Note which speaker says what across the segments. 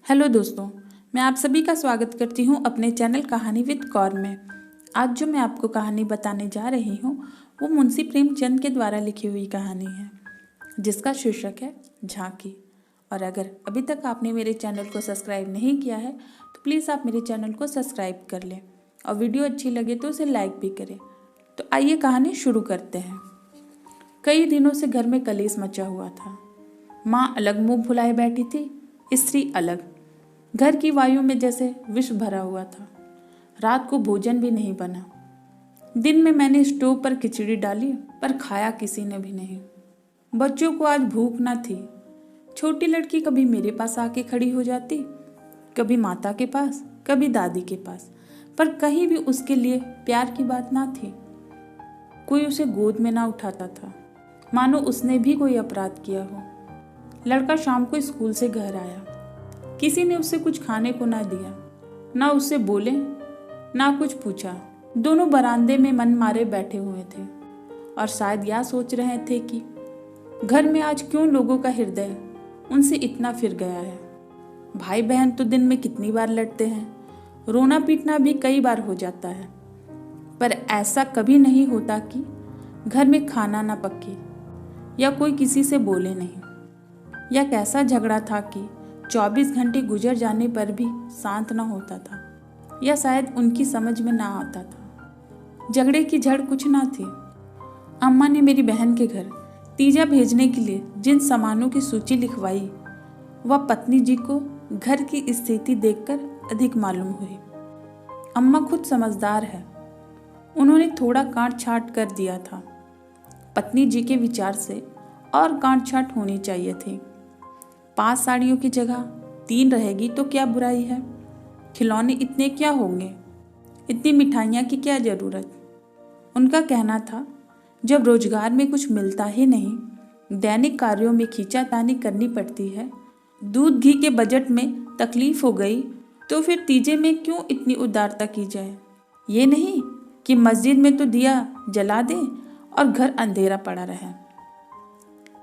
Speaker 1: Hello दोस्तों, मैं आप सभी का स्वागत करती हूँ अपने चैनल कहानी विद कौर में। आज जो मैं आपको कहानी बताने जा रही हूँ वो मुंशी प्रेमचंद के द्वारा लिखी हुई कहानी है, जिसका शीर्षक है झांकी। और अगर अभी तक आपने मेरे चैनल को सब्सक्राइब नहीं किया है तो प्लीज़ आप मेरे चैनल को सब्सक्राइब कर लें और वीडियो अच्छी लगे तो उसे लाइक भी करें। तो आइए कहानी शुरू करते हैं। कई दिनों से घर में कलेश मचा हुआ था। माँ अलग मुंह फुलाए बैठी थी, स्त्री अलग। घर की वायु में जैसे विष भरा हुआ था। रात को भोजन भी नहीं बना। दिन में मैंने स्टोव पर खिचड़ी डाली पर खाया किसी ने भी नहीं। बच्चों को आज भूख ना थी। छोटी लड़की कभी मेरे पास आके खड़ी हो जाती, कभी माता के पास, कभी दादी के पास, पर कहीं भी उसके लिए प्यार की बात ना थी। कोई उसे गोद में ना उठाता था, मानो उसने भी कोई अपराध किया हो। लड़का शाम को स्कूल से घर आया। किसी ने उसे कुछ खाने को ना दिया, ना उससे बोले, ना कुछ पूछा। दोनों बरामदे में मन मारे बैठे हुए थे और शायद यह सोच रहे थे कि घर में आज क्यों लोगों का हृदय उनसे इतना फिर गया है। भाई बहन तो दिन में कितनी बार लड़ते हैं, रोना पीटना भी कई बार हो जाता है, पर ऐसा कभी नहीं होता कि घर में खाना ना पके या कोई किसी से बोले नहीं। यह कैसा झगड़ा था कि 24 घंटे गुजर जाने पर भी शांत ना होता था, या शायद उनकी समझ में ना आता था। झगड़े की जड़ कुछ ना थी। अम्मा ने मेरी बहन के घर तीजा भेजने के लिए जिन सामानों की सूची लिखवाई, वह पत्नी जी को घर की स्थिति देखकर अधिक मालूम हुई। अम्मा खुद समझदार है, उन्होंने थोड़ा काट छाट कर दिया था। पत्नी जी के विचार से और काट छाट होनी चाहिए थी। 5 साड़ियों की जगह 3 रहेगी तो क्या बुराई है। खिलौने इतने क्या होंगे, इतनी मिठाइयाँ की क्या जरूरत। उनका कहना था, जब रोजगार में कुछ मिलता ही नहीं, दैनिक कार्यों में खींचातानी करनी पड़ती है, दूध घी के बजट में तकलीफ हो गई, तो फिर तीजे में क्यों इतनी उदारता की जाए। ये नहीं कि मस्जिद में तो दिया जला दे और घर अंधेरा पड़ा रहे।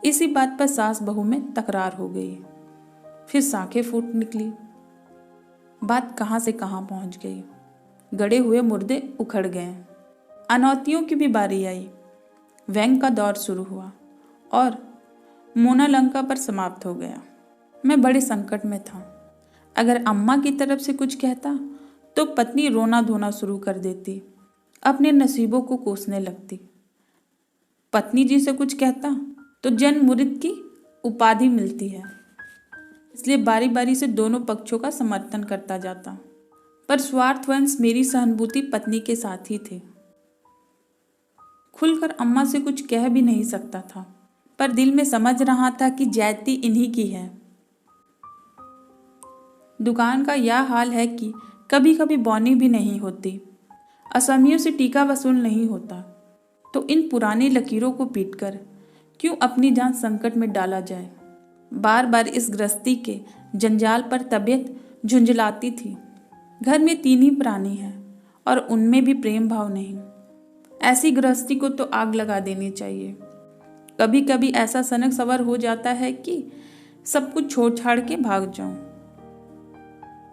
Speaker 1: इसी बात पर सास बहू में तकरार हो गई, फिर साखें फूट निकली। बात कहाँ से कहाँ पहुँच गई। गड़े हुए मुर्दे उखड़ गए। अनौतियों की भी बारी आई। व्यंग का दौर शुरू हुआ और मोना लंका पर समाप्त हो गया। मैं बड़े संकट में था। अगर अम्मा की तरफ से कुछ कहता तो पत्नी रोना धोना शुरू कर देती, अपने नसीबों को कोसने लगती। पत्नी जी से कुछ कहता तो जन मुरिद की उपाधि मिलती है, इसलिए बारी बारी से दोनों पक्षों का समर्थन करता जाता। पर स्वार्थवश मेरी सहानुभूति पत्नी के साथ ही थी। खुलकर अम्मा से कुछ कह भी नहीं सकता था, पर दिल में समझ रहा था कि ज्यादती इन्हीं की है। दुकान का यह हाल है कि कभी कभी बौनी भी नहीं होती, असमियों से टीका वसूल नहीं होता, तो इन पुरानी लकीरों को पीटकर क्यों अपनी जान संकट में डाला जाए। बार बार इस गृहस्थी के जंजाल पर तबीयत झुंझलाती थी। घर में 3 ही प्राणी हैं और उनमें भी प्रेम भाव नहीं। ऐसी गृहस्थी को तो आग लगा देनी चाहिए। कभी कभी ऐसा सनक सवर हो जाता है कि सब कुछ छोड़ छाड़ के भाग जाऊं।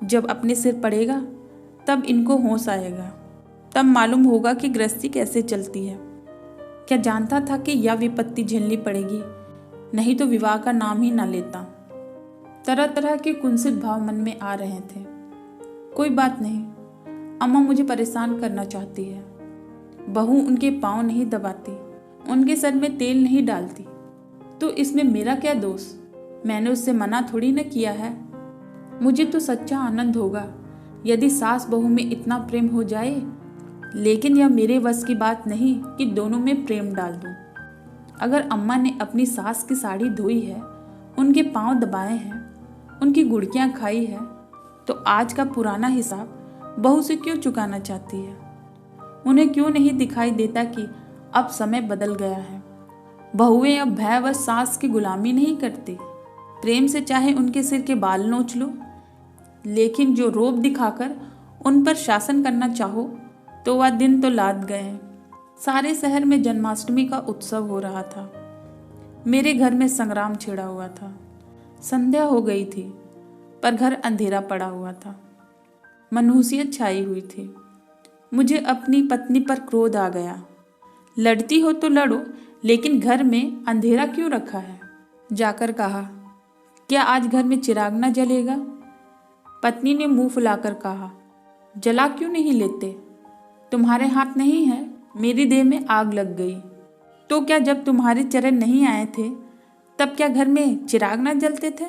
Speaker 1: जब अपने सिर पड़ेगा तब इनको होश आएगा, तब मालूम होगा कि गृहस्थी कैसे चलती है। क्या जानता था कि यह विपत्ति झेलनी पड़ेगी, नहीं तो विवाह का नाम ही ना लेता। तरह तरह के कुंसित भाव मन में आ रहे थे। कोई बात नहीं, अम्मा मुझे परेशान करना चाहती है। बहू उनके पांव नहीं दबाती, उनके सर में तेल नहीं डालती, तो इसमें मेरा क्या दोष। मैंने उससे मना थोड़ी न किया है। मुझे तो सच्चा आनंद होगा यदि सास बहू में इतना प्रेम हो जाए, लेकिन यह मेरे वश की बात नहीं कि दोनों में प्रेम डाल दूं। अगर अम्मा ने अपनी सास की साड़ी धोई है, उनके पांव दबाए हैं, उनकी गुड़कियां खाई है, तो आज का पुराना हिसाब बहू से क्यों चुकाना चाहती है। उन्हें क्यों नहीं दिखाई देता कि अब समय बदल गया है। बहुएं अब भय व सास की गुलामी नहीं करती। प्रेम से चाहे उनके सिर के बाल नोच लो, लेकिन जो रोब दिखाकर उन पर शासन करना चाहो तो वह दिन तो लाद गए। सारे शहर में जन्माष्टमी का उत्सव हो रहा था। मेरे घर में संग्राम छिड़ा हुआ था। संध्या हो गई थी। पर घर अंधेरा पड़ा हुआ था। मनहूसियत छाई हुई थी। मुझे अपनी पत्नी पर क्रोध आ गया। लड़ती हो तो लड़ो, लेकिन घर में अंधेरा क्यों रखा है? जाकर कहा, क्या आज घर में चिराग न जलेगा? पत्नी ने मुंह फुलाकर कहा, जला क्यों नहीं लेते? तुम्हारे हाथ नहीं है? मेरी देह में आग लग गई। तो क्या जब तुम्हारे चरण नहीं आए थे तब क्या घर में चिराग न जलते थे?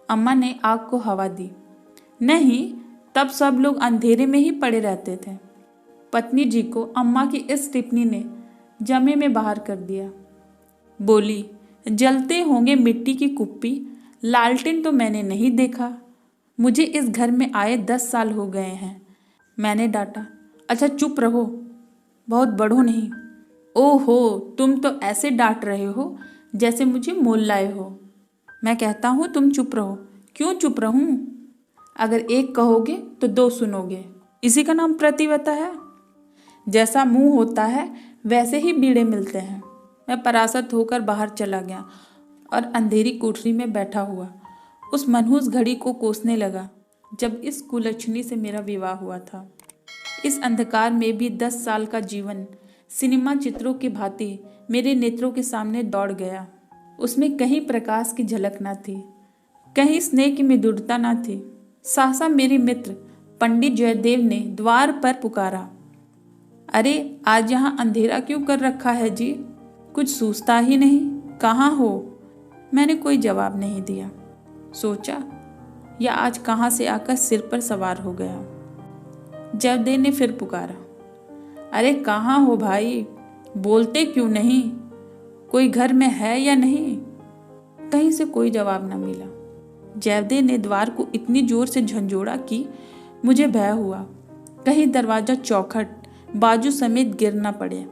Speaker 1: अम्मा ने आग को हवा दी। नहीं, तब सब लोग अंधेरे में ही पड़े रहते थे। पत्नी जी को अम्मा की इस टिप्पणी ने जमे में बाहर कर दिया। बोली, जलते होंगे मिट्टी की कुप्पी, लालटेन तो मैंने नहीं देखा। मुझे इस घर में आए 10 साल हो गए हैं। मैंने डांटा, अच्छा चुप रहो, बहुत बढ़ो नहीं। ओहो, तुम तो ऐसे डांट रहे हो जैसे मुझे मोल लाए हो। मैं कहता हूँ तुम चुप रहो। क्यों चुप रहूं? अगर एक कहोगे तो 2 सुनोगे। इसी का नाम प्रतिवता है। जैसा मुंह होता है वैसे ही बीड़े मिलते हैं। मैं परासत होकर बाहर चला गया और अंधेरी कोठरी में बैठा हुआ उस मनहूस घड़ी को कोसने लगा जब इस कुलच्छनी से मेरा विवाह हुआ था। इस अंधकार में भी 10 साल का जीवन सिनेमा चित्रों की भांति मेरे नेत्रों के सामने दौड़ गया। उसमें कहीं प्रकाश की झलक न थी, कहीं स्नेह की मधुरता न थी। सहसा मेरे मित्र पंडित जयदेव ने द्वार पर पुकारा, अरे आज यहाँ अंधेरा क्यों कर रखा है जी? कुछ सूझता ही नहीं, कहाँ हो? मैंने कोई जवाब नहीं दिया। सोचा, या आज कहाँ से आकर सिर पर सवार हो गया। जयदेव ने फिर पुकारा, अरे कहाँ हो भाई, बोलते क्यों नहीं? कोई घर में है या नहीं? कहीं से कोई जवाब न मिला। जयदेव ने द्वार को इतनी जोर से झंझोड़ा कि मुझे भय हुआ कहीं दरवाजा चौखट बाजू समेत गिर न पड़े।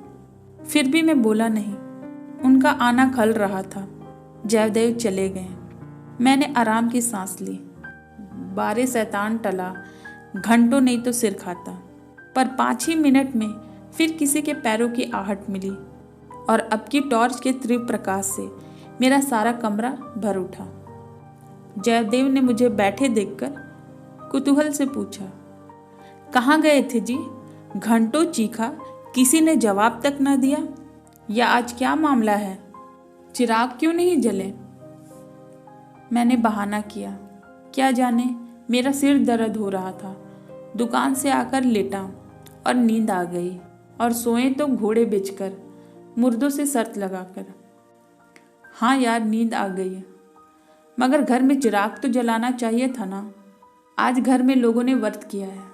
Speaker 1: फिर भी मैं बोला नहीं। उनका आना खल रहा था। जयदेव चले गए। मैंने आराम की सांस ली। बारे शैतान टला, घंटों नहीं तो सिर खाता। पर 5 ही मिनट में फिर किसी के पैरों की आहट मिली और अब की टॉर्च के तीव्र प्रकाश से मेरा सारा कमरा भर उठा। जयदेव ने मुझे बैठे देखकर कुतूहल से पूछा, कहाँ गए थे जी? घंटों चीखा, किसी ने जवाब तक न दिया। या आज क्या मामला है? चिराग क्यों नहीं जले? मैंने बहाना किया। क्या जाने, मेरा सिर दर्द हो रहा था। दुकान से आकर लेटा और नींद आ गई। और सोए तो घोड़े बेचकर, मुर्दों से शर्त लगाकर। हाँ यार, नींद आ गई। मगर घर में चिराग तो जलाना चाहिए था ना। आज घर में लोगों ने व्रत किया है,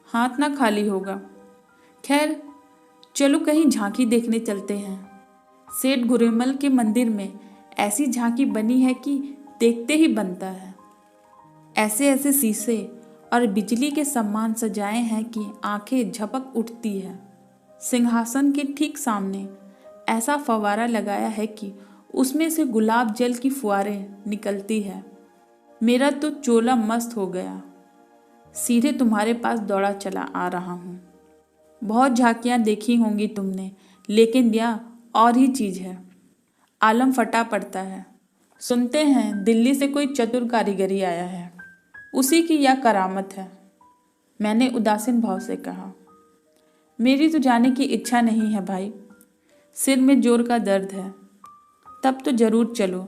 Speaker 1: हाथ ना खाली होगा। खैर चलो कहीं झांकी देखने चलते हैं। सेठ गुरेमल के मंदिर में ऐसी झांकी बनी है कि देखते ही बनता है। ऐसे ऐसे शीशे और बिजली के समान सजाए हैं कि आंखें झपक उठती है। सिंहासन के ठीक सामने ऐसा फव्वारा लगाया है कि उसमें से गुलाब जल की फुहारें निकलती है। मेरा तो चोला मस्त हो गया। सीधे तुम्हारे पास दौड़ा चला आ रहा हूँ। बहुत झांकियाँ देखी होंगी तुमने, लेकिन यह और ही चीज़ है। आलम फटा पड़ता है। सुनते हैं दिल्ली से कोई चतुर कारीगरी आया है, उसी की यह करामत है। मैंने उदासीन भाव से कहा, मेरी तो जाने की इच्छा नहीं है भाई। सिर में जोर का दर्द है। तब तो जरूर चलो,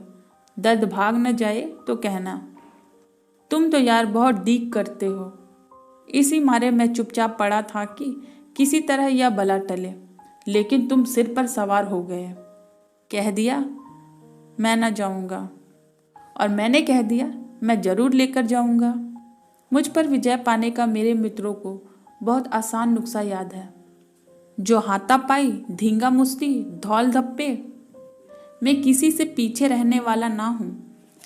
Speaker 1: दर्द भाग न जाए तो कहना। तुम तो यार बहुत डीक करते हो। इसी मारे मैं चुपचाप पड़ा था कि किसी तरह यह बला टले, लेकिन तुम सिर पर सवार हो गए। कह दिया मैं न जाऊंगा, और मैंने कह दिया मैं जरूर लेकर जाऊंगा। मुझ पर विजय पाने का मेरे मित्रों को बहुत आसान नुस्खा याद है। जो हाथापाई, धींगा मुश्ती, धौल धप्पे। मैं किसी से पीछे रहने वाला ना हूँ,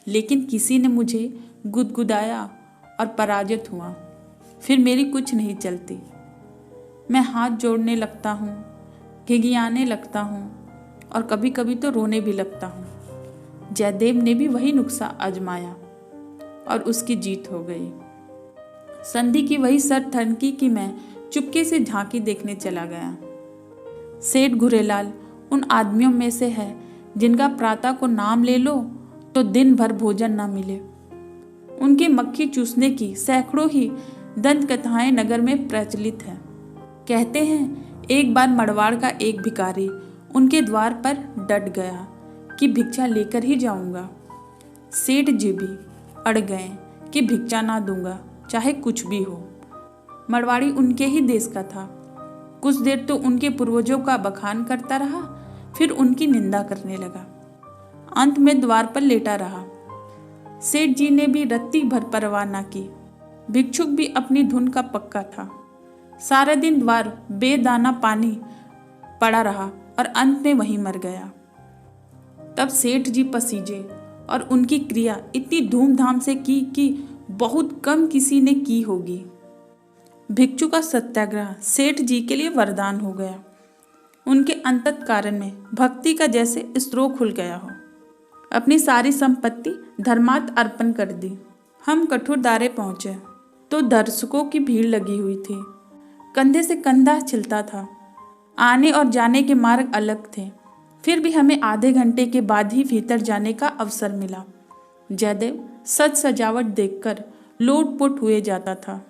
Speaker 1: लेकिन किसी ने मुझे गुदगुदाया और पराजित हुआ, फिर मेरी कुछ नहीं चलती। मैं हाथ जोड़ने लगता हूँ, घिघियाने लगता हूँ और कभी कभी तो रोने भी लगता हूँ। जयदेव ने भी वही नुस्खा आजमाया और उसकी जीत हो गई। संधि की वही शर्त थनकी कि मैं चुपके से झांकी देखने चला गया। सेठ घुरेलाल उन आदमियों में से है जिनका प्रातः को नाम ले लो तो दिन भर भोजन ना मिले। उनके मक्खी चूसने की सैकड़ों ही दंत कथाएं नगर में प्रचलित हैं। कहते हैं एक बार मड़वाड़ का एक भिखारी उनके द्वार पर डट गया कि भिक्षा लेकर ही जाऊंगा। सेठ जी भी अड़ गए कि भिक्षा ना दूंगा, चाहे कुछ भी हो। मड़वाड़ी उनके ही देश का था। कुछ देर तो उनके पूर्वजों का बखान करता रहा, फिर उनकी निंदा करने लगा। अंत में द्वार पर लेटा रहा। सेठ जी ने भी रत्ती भर परवाह न की। भिक्षुक भी अपनी धुन का पक्का था। सारा दिन द्वार बेदाना पानी पड़ा रहा और अंत में वहीं मर गया। तब सेठ जी पसीजे और उनकी क्रिया इतनी धूमधाम से की कि बहुत कम किसी ने की होगी। भिक्षु का सत्याग्रह सेठ जी के लिए वरदान हो गया। उनके अंतःकरण में भक्ति का जैसे स्रोत खुल गया हो। अपनी सारी संपत्ति धर्मार्थ अर्पण कर दी। हम कठुरदारे पहुंचे तो दर्शकों की भीड़ लगी हुई थी। कंधे से कंधा छिलता था। आने और जाने के मार्ग अलग थे। फिर भी हमें आधे घंटे के बाद ही भीतर जाने का अवसर मिला। जयदेव सज सजावट देखकर लोटपोट हुए जाता था,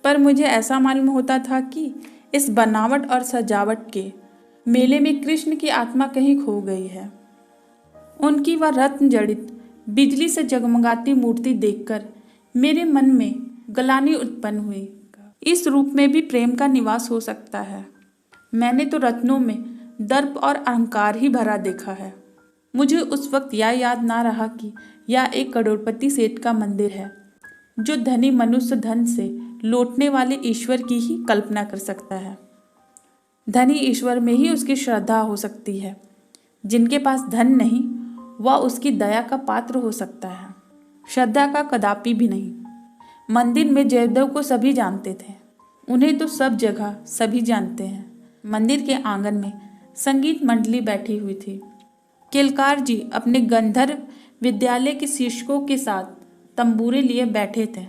Speaker 1: पर मुझे ऐसा मालूम होता था कि इस बनावट और सजावट के मेले में कृष्ण की आत्मा कहीं खो गई है। उनकी वह रत्न जड़ित बिजली से जगमगाती मूर्ति देखकर मेरे मन में ग्लानि उत्पन्न हुई। इस रूप में भी प्रेम का निवास हो सकता है। मैंने तो रत्नों में दर्प और अहंकार ही भरा देखा है। मुझे उस वक्त यह याद ना रहा कि यह एक करोड़पति सेठ का मंदिर है, जो धनी मनुष्य धन से लौटने वाले ईश्वर की ही कल्पना कर सकता है। धनी ईश्वर में ही उसकी श्रद्धा हो सकती है। जिनके पास धन नहीं, वह उसकी दया का पात्र हो सकता है, श्रद्धा का कदापि भी नहीं। मंदिर में जयदेव को सभी जानते थे। उन्हें तो सब जगह सभी जानते हैं। मंदिर के आंगन में संगीत मंडली बैठी हुई थी। केलकार जी अपने गंधर्व विद्यालय के शिक्षकों के साथ तंबूरे लिए बैठे थे।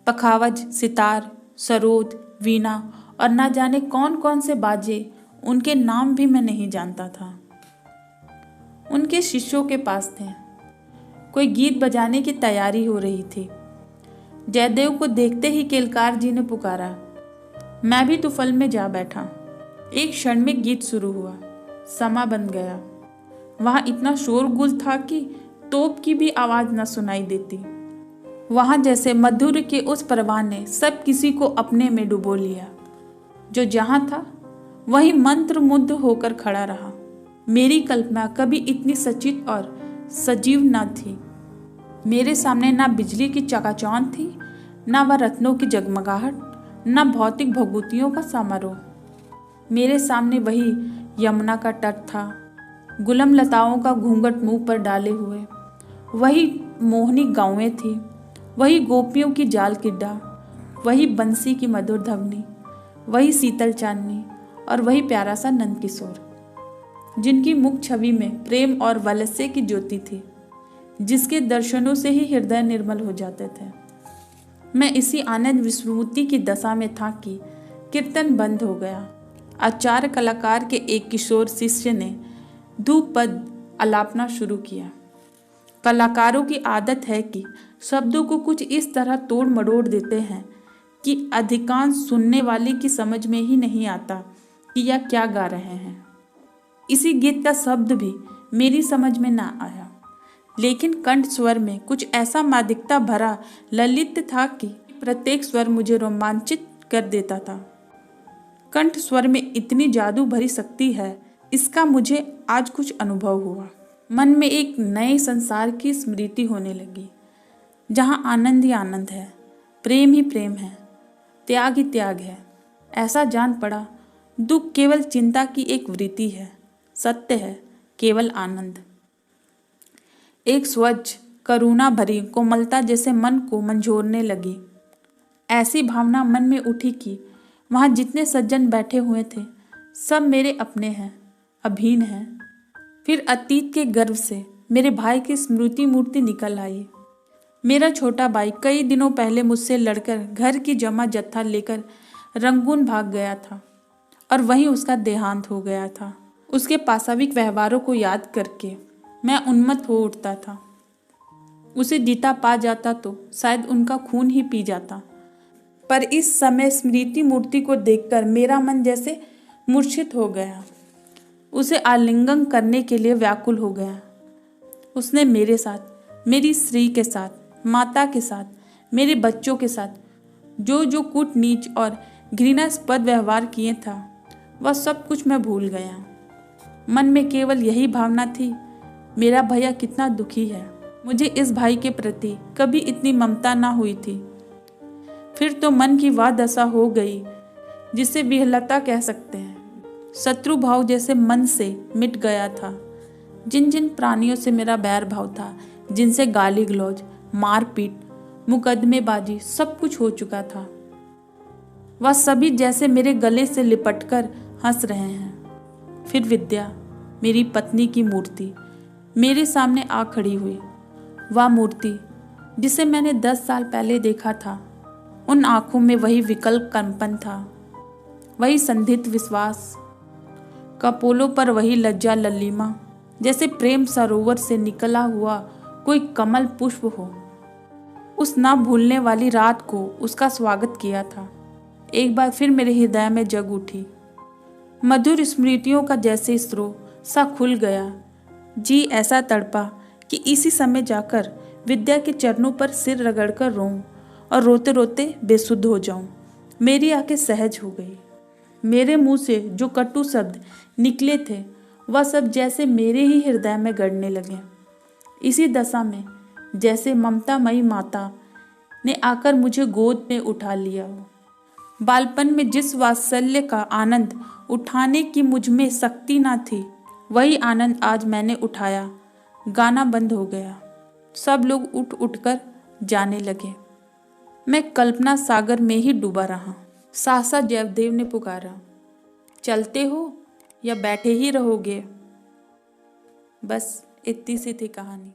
Speaker 1: पखावज, सितार, सरोद, वीणा और ना जाने कौन कौन से बाजे, उनके नाम भी मैं नहीं जानता था, उनके शिष्यों के पास थे। कोई गीत बजाने की तैयारी हो रही थी। जयदेव को देखते ही केलकार जी ने पुकारा। मैं भी तुफल में जा बैठा। एक क्षण में गीत शुरू हुआ, समा बन गया। वहां इतना शोरगुल था कि तोप की भी आवाज न सुनाई देती। वहां जैसे मधुर के उस प्रवाह ने सब किसी को अपने में डुबो लिया। जो जहां था वहीं मंत्रमुग्ध होकर खड़ा रहा। मेरी कल्पना कभी इतनी सचित और सजीव न थी। मेरे सामने ना बिजली की चकाचौंध थी, ना वह रत्नों की जगमगाहट, ना भौतिक भभूतियों का समारोह। मेरे सामने वही यमुना का तट था, गुलम लताओं का घूंघट मुंह पर डाले हुए। वही मोहनी गाँवें थी, वही गोपियों की जाल किड्डा, वही बंसी की मधुर ध्वनि, वही शीतल चांदनी और वही प्यारा सा नंदकिशोर, जिनकी मुख छवि में प्रेम और वात्सल्य की ज्योति थी, जिसके दर्शनों से ही हृदय निर्मल हो जाते थे। मैं इसी आनंद विस्मृति की दशा में था कि कीर्तन बंद हो गया। आचार्य कलाकार के एक किशोर शिष्य ने धूप पद आलापना शुरू किया। कलाकारों की आदत है कि शब्दों को कुछ इस तरह तोड़ मरोड़ देते हैं कि अधिकांश सुनने वाले की समझ में ही नहीं आता कि यह क्या गा रहे हैं। इसी गीत का शब्द भी मेरी समझ में ना आया, लेकिन कंठ स्वर में कुछ ऐसा मादकता भरा ललित था कि प्रत्येक स्वर मुझे रोमांचित कर देता था। कंठ स्वर में इतनी जादू भरी शक्ति है, इसका मुझे आज कुछ अनुभव हुआ। मन में एक नए संसार की स्मृति होने लगी, जहाँ आनंद ही आनंद है, प्रेम ही प्रेम है, त्याग ही त्याग है। ऐसा जान पड़ा दुख केवल चिंता की एक वृत्ति है, सत्य है केवल आनंद। एक स्वच्छ करुणा भरी कोमलता जैसे मन को मंझोरने लगी। ऐसी भावना मन में उठी कि वहाँ जितने सज्जन बैठे हुए थे सब मेरे अपने हैं, अभिन्न हैं। फिर अतीत के गर्व से मेरे भाई की स्मृति मूर्ति निकल आई। मेरा छोटा भाई कई दिनों पहले मुझसे लड़कर घर की जमा जत्था लेकर रंगून भाग गया था और वहीं उसका देहांत हो गया था। उसके पाशविक व्यवहारों को याद करके मैं उन्मत्त हो उठता था। उसे जीता पा जाता तो शायद उनका खून ही पी जाता। पर इस समय स्मृति मूर्ति को देखकर मेरा मन जैसे मूर्छित हो गया। उसे आलिंगन करने के लिए व्याकुल हो गया। उसने मेरे साथ, मेरी स्त्री के साथ, माता के साथ, मेरे बच्चों के साथ जो जो कूट नीच और घृणास्पद व्यवहार किए था, वह सब कुछ मैं भूल गया। मन में केवल यही भावना थी, मेरा भैया कितना दुखी है। मुझे इस भाई के प्रति कभी इतनी ममता ना हुई थी। फिर तो मन की वह दशा हो गई जिसे विहलता कह सकते हैं। शत्रु भाव जैसे मन से मिट गया था। जिन जिन प्राणियों से मेरा बैर भाव था, जिनसे गाली गलौज, मारपीट, मुकदमेबाजी सब कुछ हो चुका था, वह सभी जैसे मेरे गले से लिपटकर हंस रहे हैं। फिर विद्या, मेरी पत्नी की मूर्ति, मेरे सामने आ खड़ी हुई। वह मूर्ति जिसे मैंने 10 साल पहले देखा था, उन आंखों में वही विकल्प कंपन था, वही संदिग्ध विश्वास, कपोलों पर वही लज्जा लल्लीमा, जैसे प्रेम सरोवर से निकला हुआ कोई कमल पुष्प हो। उस ना भूलने वाली रात को उसका स्वागत किया था। एक बार फिर मेरे हृदय में जग उठी। मधुर स्मृतियों का जैसे स्रोत सा खुल गया। जी ऐसा तड़पा कि इसी समय जाकर विद्या के चरणों पर सिर रगड़कर रोऊं और रोते रोते बेसुध हो जाऊं। मेरी आंखें सहज हो गई। मेरे मुंह से जो कटु शब्द निकले थे, वह सब जैसे मेरे ही हृदय में गड़ने लगे। इसी दशा में जैसे ममतामयी माता ने आकर मुझे गोद में उठा लिया हो। बालपन में जिस वात्सल्य का आनंद उठाने की मुझ में शक्ति ना थी, वही आनंद आज मैंने उठाया। गाना बंद हो गया। सब लोग उठ उठकर जाने लगे। मैं कल्पना सागर में ही डूबा रहा। सहसा जयदेव ने पुकारा, चलते हो या बैठे ही रहोगे? बस इतनी सी थी कहानी।